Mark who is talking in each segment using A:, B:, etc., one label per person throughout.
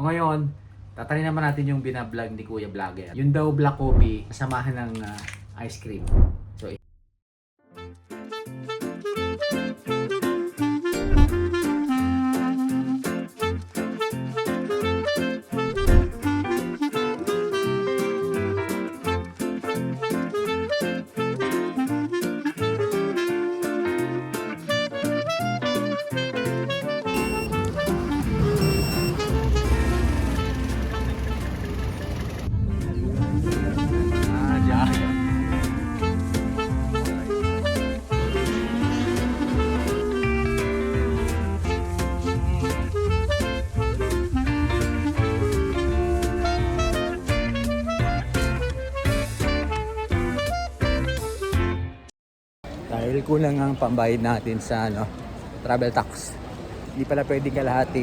A: Ngayon, tatalin naman natin yung binablog ni Kuya Vlogger. Yung daw black coffee, kasamahan ng ice cream. So, dahil kulang ang pambayad natin sa travel tax. Hindi pala pwede kalahati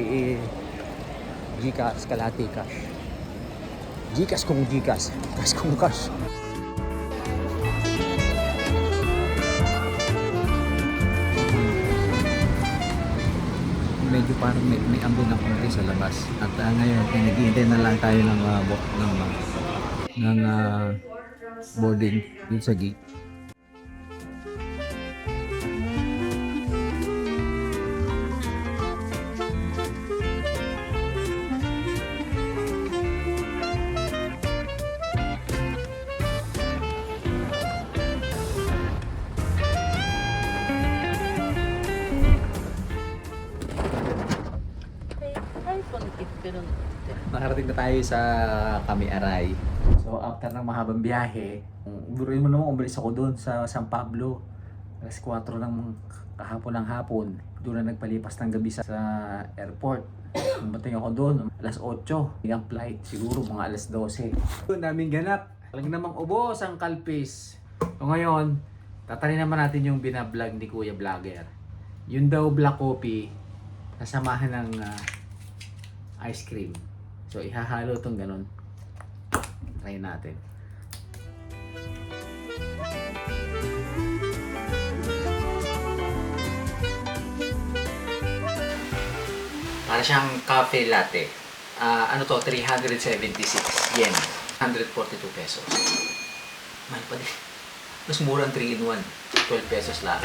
A: Gcash, kalahati cash. Gcash kung Gcash, cash kung cash. Medyo parang may ambon ng konti sa labas. At ngayon, nag-iintay na lang tayo ng boarding dun sa gate. Nakarating na tayo sa Kami-Aray. So after ng mahabang biyahe, buruin mo naman umalis ako doon sa San Pablo. Alas 4 ng kahapon ng hapon. Doon na nagpalipas ng gabi sa airport. Dumating ako doon, alas 8. Yung flight, siguro mga alas 12. Doon namin ganap. Talagang namang ubos ang kalpis. So ngayon, tatalin naman natin yung binablog ni Kuya Vlogger. Yung daw black coffee, kasamahan ng ice cream. So ihahalo itong ganun. Try natin. Para siyang cafe latte. Ano to? 376 yen. 142 pesos. Mahal pa din. Mas murang 3-in-1. 12 pesos lang.